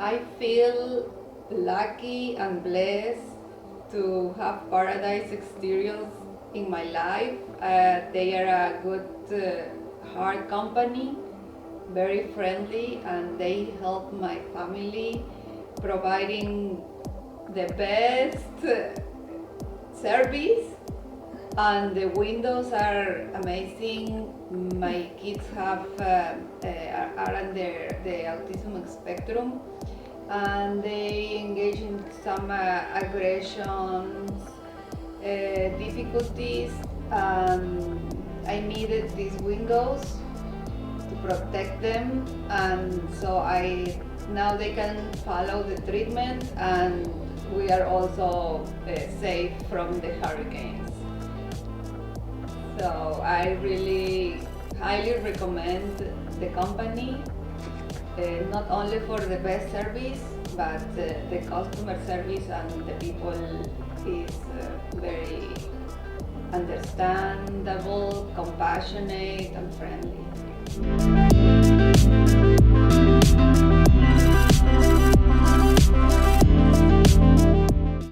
I feel lucky and blessed to have Paradise Exteriors in my life. They are a good heart company, very friendly, and they help my family providing the best service, and the windows are amazing. My kids are under the autism spectrum, and they engage in some aggressions, difficulties. I needed these windows to protect them, and so I now they can follow the treatment, and we are also safe from the hurricanes. So I really highly recommend the company, not only for the best service, but the customer service and the people is very understandable, compassionate, and friendly.